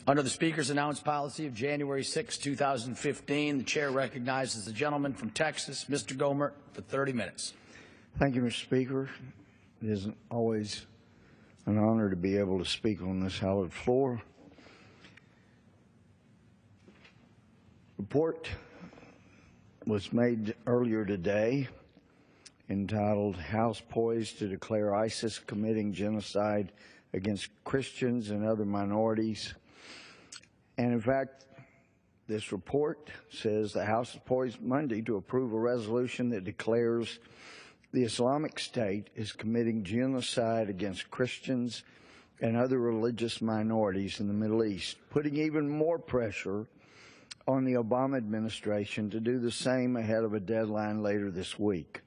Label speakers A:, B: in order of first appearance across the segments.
A: Under the Speaker's announced policy of January 6, 2015, the Chair recognizes the gentleman from Texas, Mr. Gohmert, for 30 minutes.
B: Thank you, Mr. Speaker. It is always an honor to be able to speak on this hallowed floor. Report was made earlier today entitled House Poised to Declare ISIS Committing Genocide Against Christians and Other Minorities. And in fact, this report says the House is poised Monday to approve a resolution that declares the Islamic State is committing genocide against Christians and other religious minorities in the Middle East, putting even more pressure on the Obama administration to do the same ahead of a deadline later this week.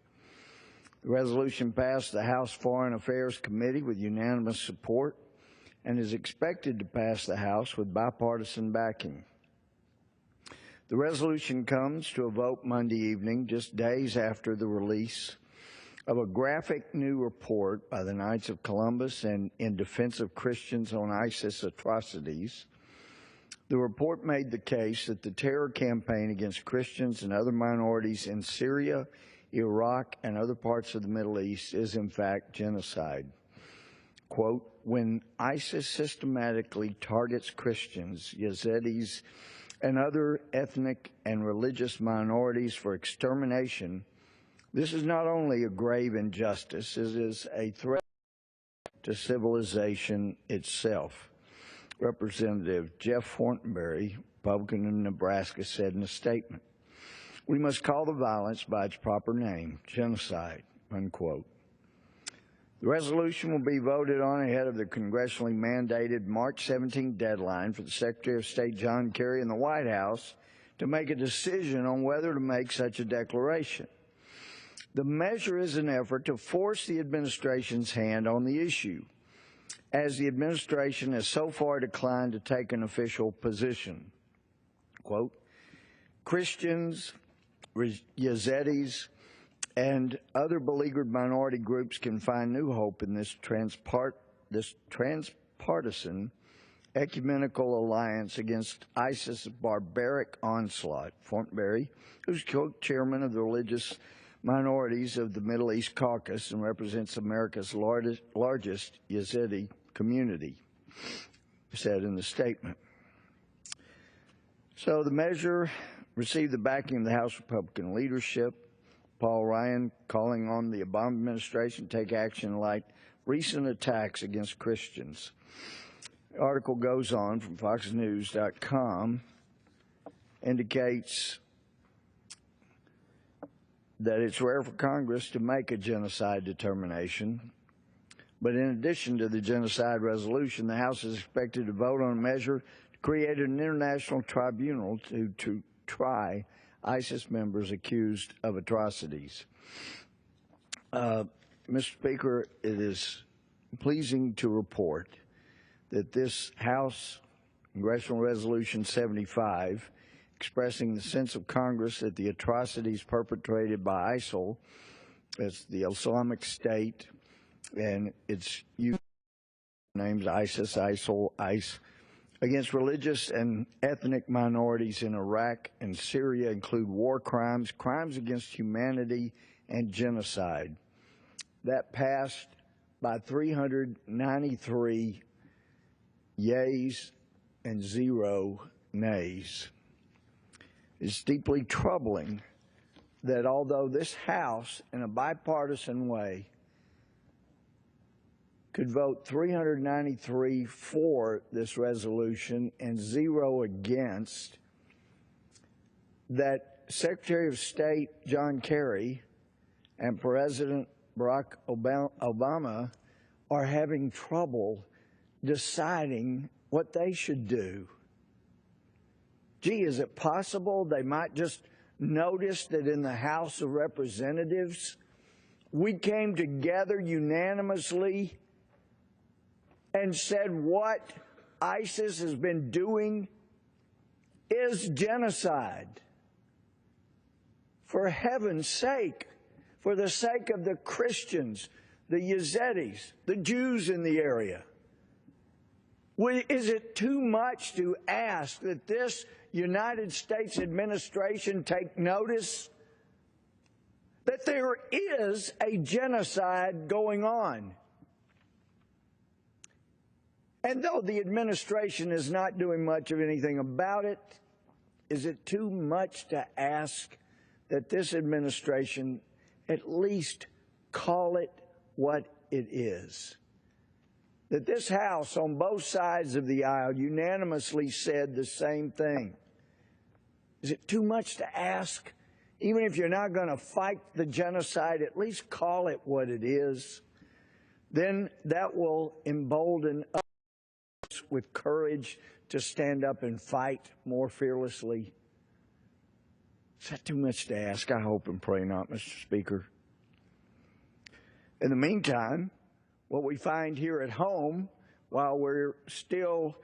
B: The resolution passed the House Foreign Affairs Committee with unanimous support and is expected to pass the House with bipartisan backing. The resolution comes to a vote Monday evening, just days after the release of a graphic new report by the Knights of Columbus and in defense of Christians on ISIS atrocities. The report made the case that the terror campaign against Christians and other minorities in Syria, Iraq, and other parts of the Middle East is in fact genocide. Quote, when ISIS systematically targets Christians, Yazidis, and other ethnic and religious minorities for extermination, this is not only a grave injustice, it is a threat to civilization itself. Representative Jeff Fortenberry, Republican of Nebraska, said in a statement, we must call the violence by its proper name, genocide, unquote. The resolution will be voted on ahead of the congressionally mandated March 17 deadline for the Secretary of State John Kerry and the White House to make a decision on whether to make such a declaration. The measure is an effort to force the administration's hand on the issue, as the administration has so far declined to take an official position. Quote, Christians, Yazidis, and other beleaguered minority groups can find new hope in this transpartisan ecumenical alliance against ISIS' barbaric onslaught. Fortenberry, who's co-chairman of the religious minorities of the Middle East Caucus and represents America's largest Yazidi community, said in the statement. So the measure received the backing of the House Republican leadership. Paul Ryan calling on the Obama administration to take action like recent attacks against Christians. The article goes on from FoxNews.com, indicates that it's rare for Congress to make a genocide determination. But in addition to the genocide resolution, the House is expected to vote on a measure to create an international tribunal to try ISIS members accused of atrocities. Mr. Speaker, it is pleasing to report that this House Congressional Resolution 75, expressing the sense of Congress that the atrocities perpetrated by ISIL, as the Islamic State, and its names ISIS, ISIL, ICE, against religious and ethnic minorities in Iraq and Syria include war crimes, crimes against humanity, and genocide. That passed by 393 yeas and 0 nays. It's deeply troubling that although this House, in a bipartisan way, could vote 393 for this resolution and 0 against, that Secretary of State John Kerry and President Barack Obama are having trouble deciding what they should do. Gee, is it possible they might just notice that in the House of Representatives we came together unanimously and said what ISIS has been doing is genocide? For heaven's sake, for the sake of the Christians, the Yazidis, the Jews in the area, Is it too much to ask that this United States administration take notice that there is a genocide going on? And though the administration is not doing much of anything about it, is it too much to ask that this administration at least call it what it is? That this House on both sides of the aisle unanimously said the same thing. Is it too much to ask? Even if you're not going to fight the genocide, at least call it what it is. Then that will embolden us with courage to stand up and fight more fearlessly. Is that too much to ask? I hope and pray not, Mr. Speaker. In the meantime, what we find here at home, while we're still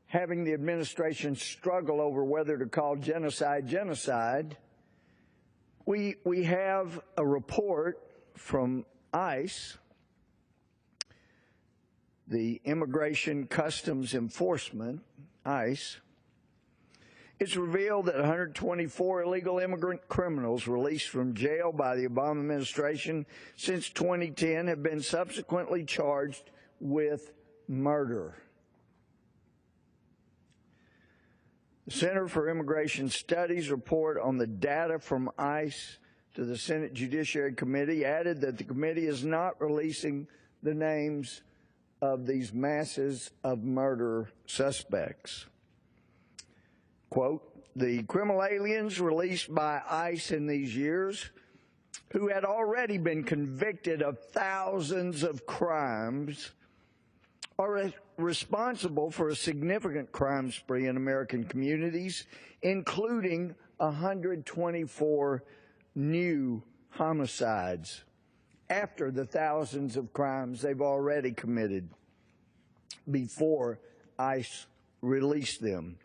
B: having the administration struggle over whether to call genocide genocide, we have a report from ICE, the Immigration Customs Enforcement, ICE. It's revealed that 124 illegal immigrant criminals released from jail by the Obama administration since 2010 have been subsequently charged with murder. The Center for Immigration Studies report on the data from ICE to the Senate Judiciary Committee added that the committee is not releasing the names of these masses of murder suspects. Quote, the criminal aliens released by ICE in these years, who had already been convicted of thousands of crimes, are responsible for a significant crime spree in American communities, including 124 new homicides after the thousands of crimes they've already committed before ICE released them.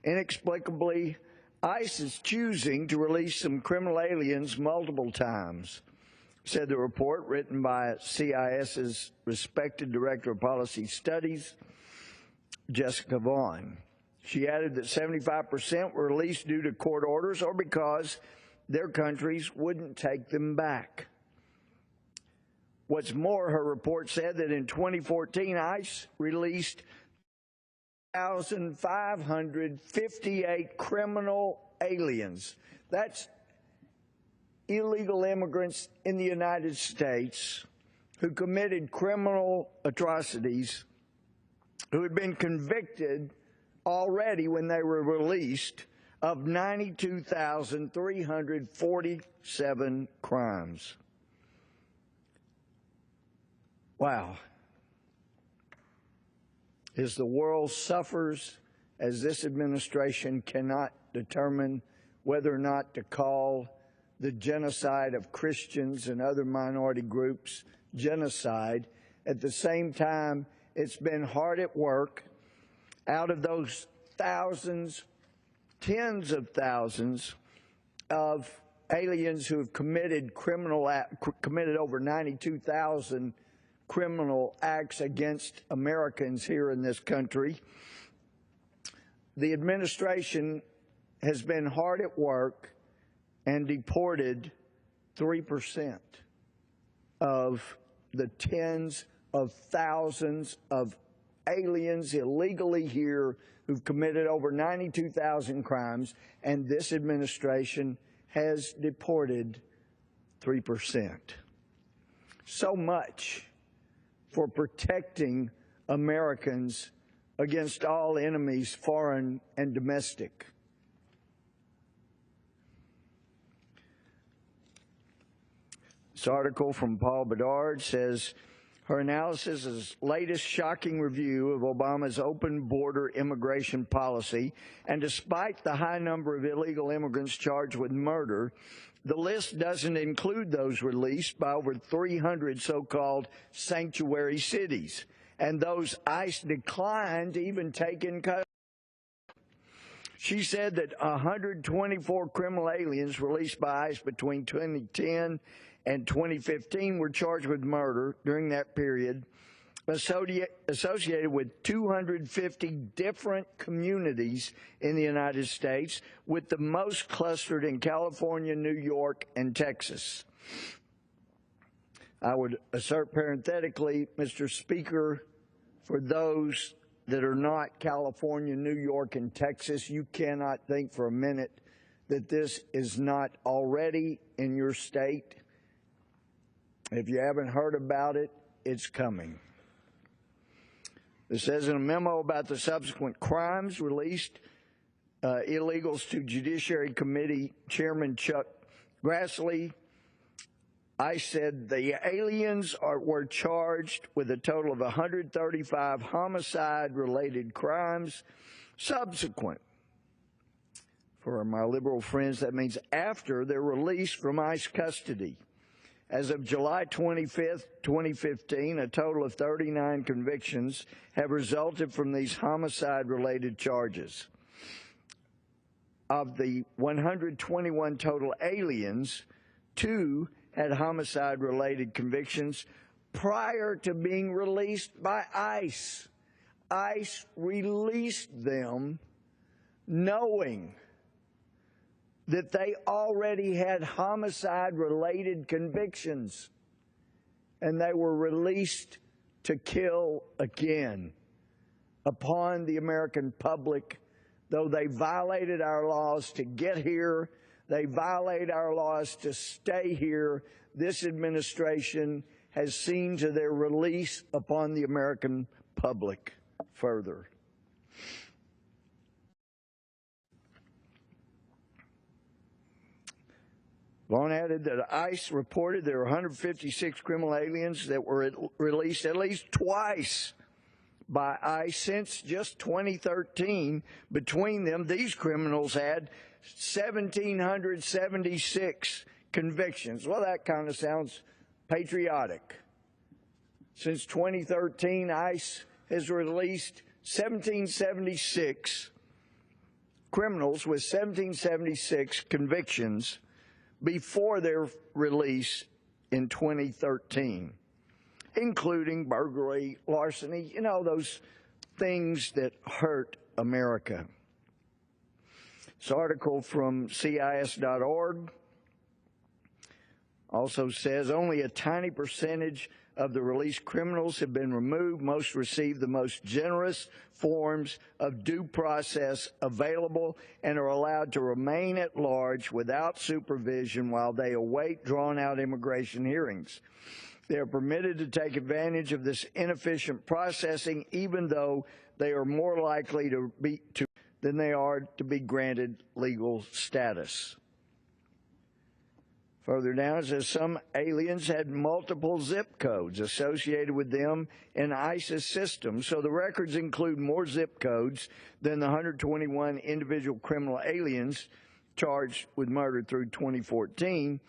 B: Inexplicably, ICE is choosing to release some criminal aliens multiple times, said the report written by CIS's respected Director of Policy Studies, Jessica Vaughn. She added that 75% were released due to court orders or because their countries wouldn't take them back. What's more, her report said that in 2014, ICE released 1,558 criminal aliens. That's illegal immigrants in the United States who committed criminal atrocities, who had been convicted already when they were released of 92,347 crimes. Wow. As the world suffers, as this administration cannot determine whether or not to call the genocide of Christians and other minority groups genocide, at the same time, it's been hard at work. Out of those thousands, tens of thousands of aliens who have committed over 92,000 criminal acts against Americans here in this country, the administration has been hard at work and deported 3% of the tens of thousands of aliens illegally here who've committed over 92,000 crimes, and this administration has deported 3%. So much for protecting Americans against all enemies, foreign and domestic. This article from Paul Bedard says, her analysis is latest shocking review of Obama's open border immigration policy, and despite the high number of illegal immigrants charged with murder, the list doesn't include those released by over 300 so-called sanctuary cities, and those ICE declined to even take in custody. She said that 124 criminal aliens released by ICE between 2010 and 2015 were charged with murder during that period, associated with 250 different communities in the United States, with the most clustered in California, New York, and Texas. I would assert parenthetically, Mr. Speaker, for those that are not California, New York, and Texas, you cannot think for a minute that this is not already in your state. If you haven't heard about it, it's coming. It says in a memo about the subsequent crimes released, illegals to Judiciary Committee Chairman Chuck Grassley, I said the aliens were charged with a total of 135 homicide-related crimes subsequent. For my liberal friends, that means after their release from ICE custody. As of July 25th, 2015, a total of 39 convictions have resulted from these homicide-related charges. Of the 121 total aliens, 2 had homicide-related convictions prior to being released by ICE. ICE released them knowing that they already had homicide-related convictions, and they were released to kill again upon the American public. Though they violated our laws to get here, they violate our laws to stay here, this administration has seen to their release upon the American public further. Vaughn added that ICE reported there were 156 criminal aliens that were released at least twice by ICE since just 2013. Between them, these criminals had 1,776 convictions. Well, that kind of sounds patriotic. Since 2013, ICE has released 1,776 criminals with 1,776 convictions before their release in 2013, including burglary, larceny, you know, those things that hurt America. This article from CIS.org also says only a tiny percentage of the released criminals have been removed. Most receive the most generous forms of due process available and are allowed to remain at large without supervision while they await drawn-out immigration hearings. They are permitted to take advantage of this inefficient processing, even though they are more likely than they are to be granted legal status. Further down, it says some aliens had multiple zip codes associated with them in ICE's system, so the records include more zip codes than the 121 individual criminal aliens charged with murder through 2014.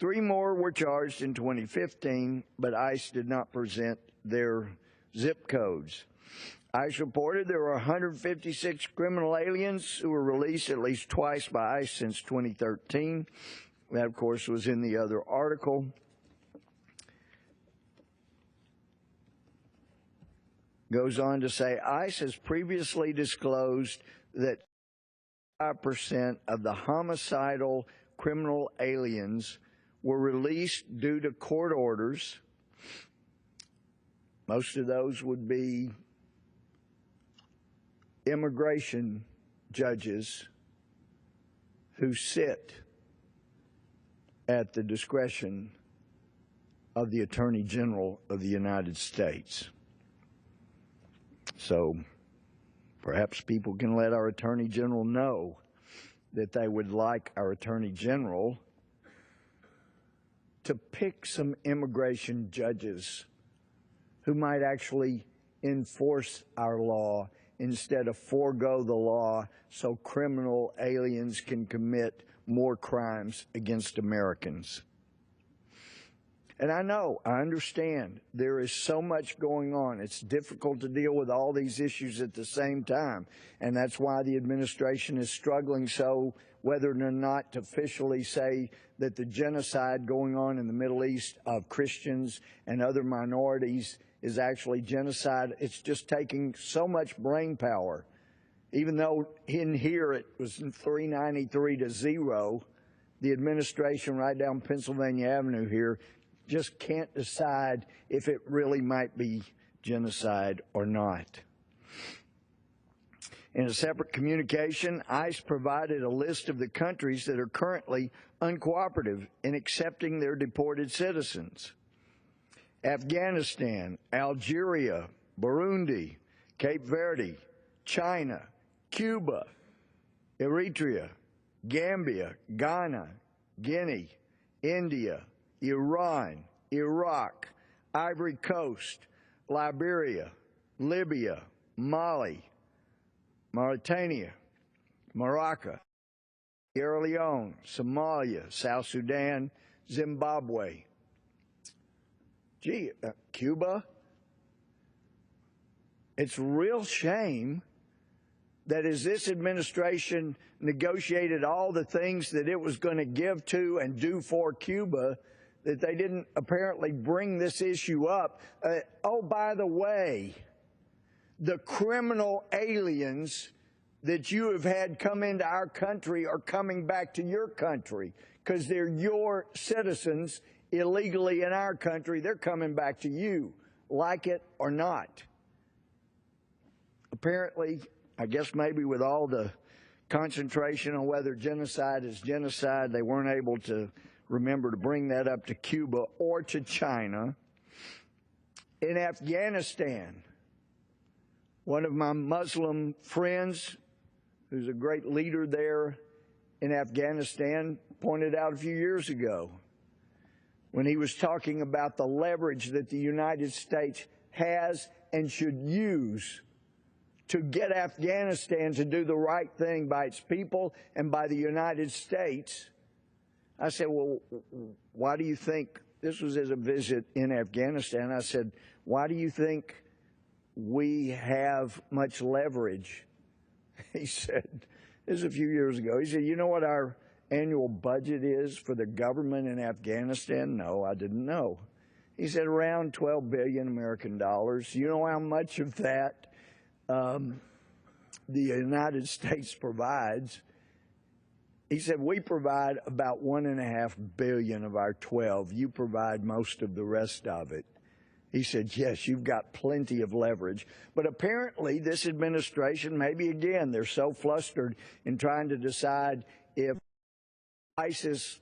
B: 3 more were charged in 2015, but ICE did not present their zip codes. ICE reported there were 156 criminal aliens who were released at least twice by ICE since 2013. That, of course, was in the other article. Goes on to say, ICE has previously disclosed that 5% of the homicidal criminal aliens were released due to court orders. Most of those would be immigration judges who sit at the discretion of the Attorney General of the United States. So perhaps people can let our Attorney General know that they would like our Attorney General to pick some immigration judges who might actually enforce our law instead of forego the law so criminal aliens can commit more crimes against Americans. And I understand there is so much going on. It's difficult to deal with all these issues at the same time. And that's why the administration is struggling so whether or not to officially say that the genocide going on in the Middle East of Christians and other minorities is actually genocide. It's just taking so much brain power. Even though in here it was 393 to 0, the administration right down Pennsylvania Avenue here just can't decide if it really might be genocide or not. In a separate communication, ICE provided a list of the countries that are currently uncooperative in accepting their deported citizens: Afghanistan, Algeria, Burundi, Cape Verde, China, Cuba, Eritrea, Gambia, Ghana, Guinea, India, Iran, Iraq, Ivory Coast, Liberia, Libya, Mali, Mauritania, Morocco, Sierra Leone, Somalia, South Sudan, Zimbabwe. Cuba? It's a real shame that as this administration negotiated all the things that it was going to give to and do for Cuba, that they didn't apparently bring this issue up. Oh, by the way, the criminal aliens that you have had come into our country are coming back to your country because they're your citizens illegally in our country. They're coming back to you, like it or not. Apparently, I guess maybe with all the concentration on whether genocide is genocide, they weren't able to remember to bring that up to Cuba or to China. In Afghanistan, one of my Muslim friends, who's a great leader there in Afghanistan, pointed out a few years ago when he was talking about the leverage that the United States has and should use to get Afghanistan to do the right thing by its people and by the United States. I said, well, why do you think, this was as a visit in Afghanistan, I said, why do you think we have much leverage? He said, this is a few years ago, he said, you know what our annual budget is for the government in Afghanistan? No, I didn't know. He said around 12 billion American dollars. You know how much of that the United States provides? He said, we provide about 1.5 billion of our 12. You provide most of the rest of it. He said, yes, you've got plenty of leverage. But apparently this administration, maybe again, they're so flustered in trying to decide if ISIS,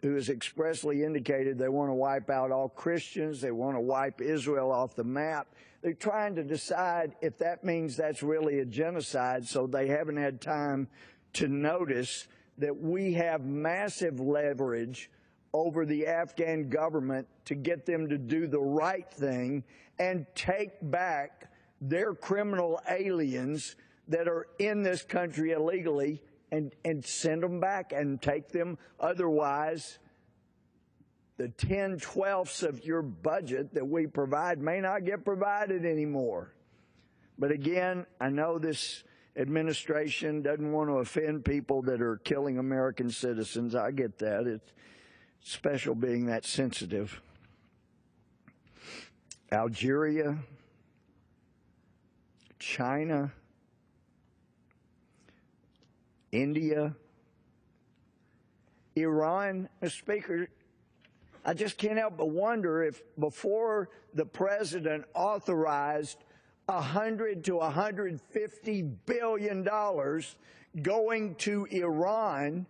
B: who has expressly indicated they want to wipe out all Christians, they want to wipe Israel off the map, they're trying to decide if that means that's really a genocide, so they haven't had time to notice that we have massive leverage over the Afghan government to get them to do the right thing and take back their criminal aliens that are in this country illegally and send them back and take them. Otherwise, the 10/12ths of your budget that we provide may not get provided anymore. But again, I know this administration doesn't want to offend people that are killing American citizens. I get that. It's special being that sensitive. Algeria, China, India, Iran. Mr. Speaker, I just can't help but wonder if before the president authorized $100 to $150 billion going to Iran,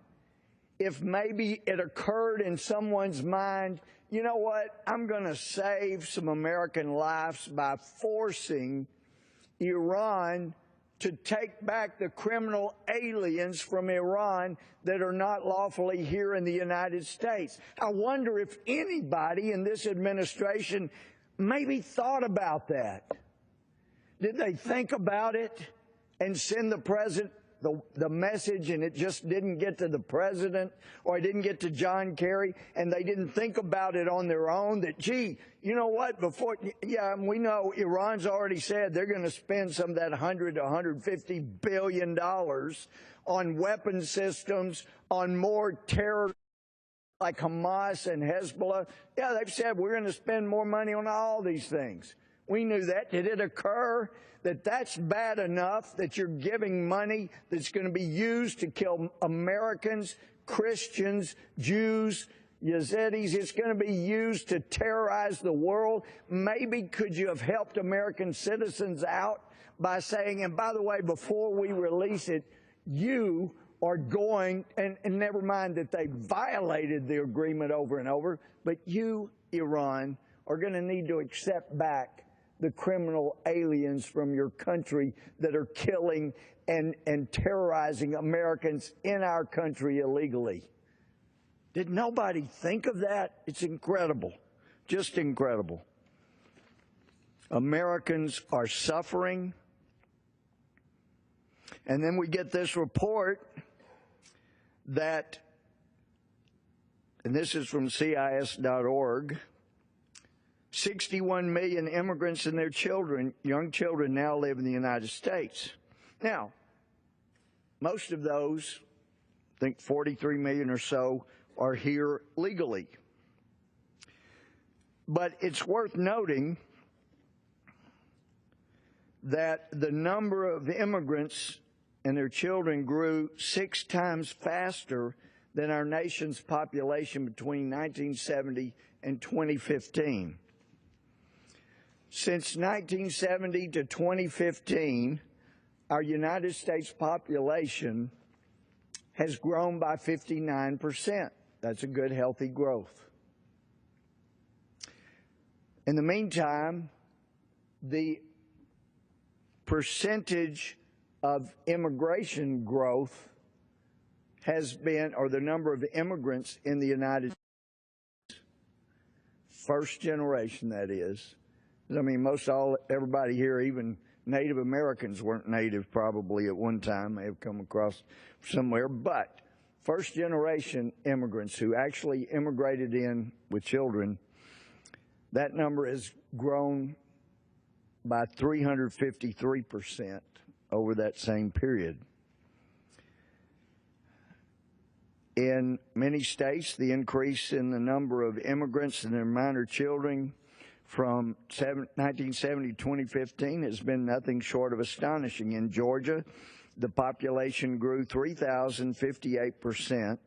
B: if maybe it occurred in someone's mind, you know what, I'm going to save some American lives by forcing Iran to take back the criminal aliens from Iran that are not lawfully here in the United States. I wonder if anybody in this administration maybe thought about that. Did they think about it and send the president the message and it just didn't get to the president or it didn't get to John Kerry and they didn't think about it on their own that, gee, you know what, before, yeah, we know Iran's already said they're going to spend some of that $100 to $150 billion on weapon systems, on more terror like Hamas and Hezbollah. Yeah, they've said we're going to spend more money on all these things. We knew that. Did it occur that that's bad enough that you're giving money that's going to be used to kill Americans, Christians, Jews, Yazidis? It's going to be used to terrorize the world. Maybe could you have helped American citizens out by saying, and by the way, before we release it, you are going, and never mind that they violated the agreement over and over, but you, Iran, are going to need to accept back the criminal aliens from your country that are killing and terrorizing Americans in our country illegally. Did nobody think of that? It's incredible, just incredible. Americans are suffering. And then we get this report that, and this is from CIS.org, 61 million immigrants and their children, young children, now live in the United States. Now, most of those, I think 43 million or so, are here legally. But it's worth noting that the number of immigrants and their children grew 6 times faster than our nation's population between 1970 and 2015. Since 1970 to 2015, our United States population has grown by 59%. That's a good, healthy growth. In the meantime, the percentage of immigration growth has been, or the number of immigrants in the United States, first generation, that is. I mean, everybody here, even Native Americans weren't native probably at one time, may have come across somewhere, but first generation immigrants who actually immigrated in with children, that number has grown by 353% over that same period. In many states, the increase in the number of immigrants and their minor children from 1970 to 2015 has been nothing short of astonishing. In Georgia, the population grew 3,058%,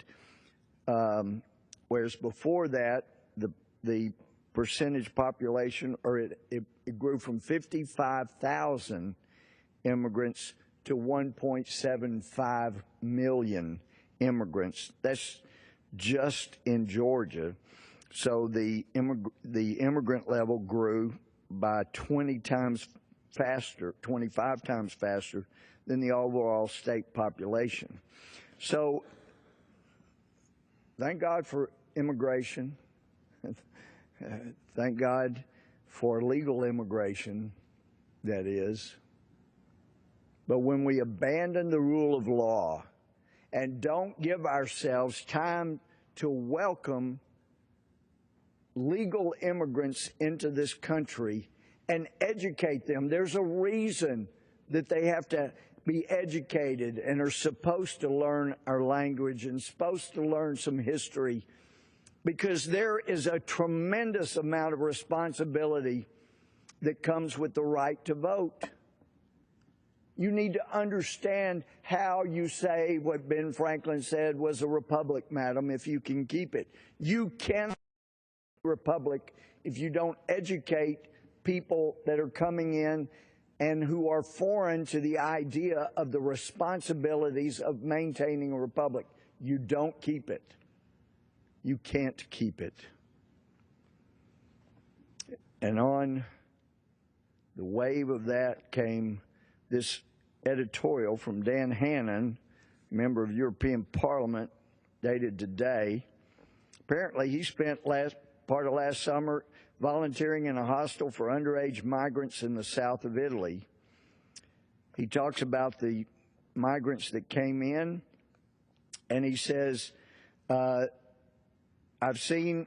B: whereas before that, the percentage population, or it grew from 55,000 immigrants to 1.75 million immigrants. That's just in Georgia. So the immigrant level grew by 20 times faster, 25 times faster than the overall state population. So thank God for immigration. Thank God for legal immigration, that is. But when we abandon the rule of law and don't give ourselves time to welcome legal immigrants into this country and educate them, there's a reason that they have to be educated and are supposed to learn our language and supposed to learn some history, because there is a tremendous amount of responsibility that comes with the right to vote. You need to understand how you say what Ben Franklin said was a republic, madam, if you can keep it. You cannot keep a republic if you don't educate people that are coming in and who are foreign to the idea of the responsibilities of maintaining a republic. You don't keep it. You can't keep it. And on the wave of that came this editorial from Dan Hannan, member of European Parliament, dated today. Apparently, he spent part of last summer volunteering in a hostel for underage migrants in the south of Italy. He talks about the migrants that came in, and he says, I've seen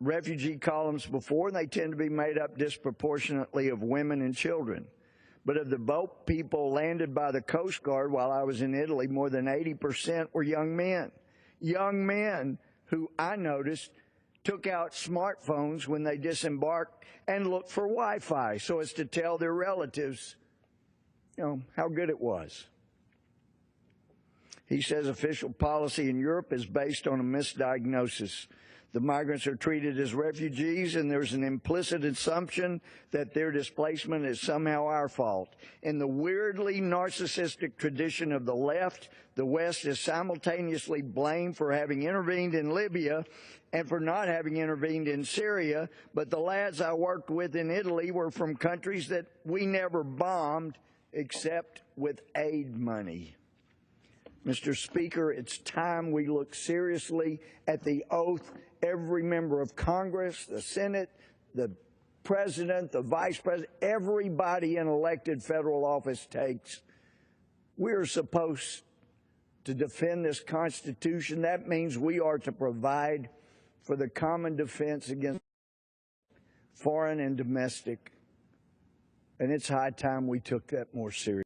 B: refugee columns before, and they tend to be made up disproportionately of women and children. But of the boat people landed by the Coast Guard while I was in Italy, more than 80% were young men. Young men who I noticed took out smartphones when they disembarked and looked for Wi-Fi so as to tell their relatives, how good it was. He says official policy in Europe is based on a misdiagnosis. The migrants are treated as refugees, and there's an implicit assumption that their displacement is somehow our fault. In the weirdly narcissistic tradition of the left, the West is simultaneously blamed for having intervened in Libya and for not having intervened in Syria, but the lads I worked with in Italy were from countries that we never bombed except with aid money. Mr. Speaker, it's time we look seriously at the oath every member of Congress, the Senate, the President, the Vice President, everybody in elected federal office takes. We're supposed to defend this Constitution. That means we are to provide for the common defense against foreign and domestic. And it's high time we took that more seriously.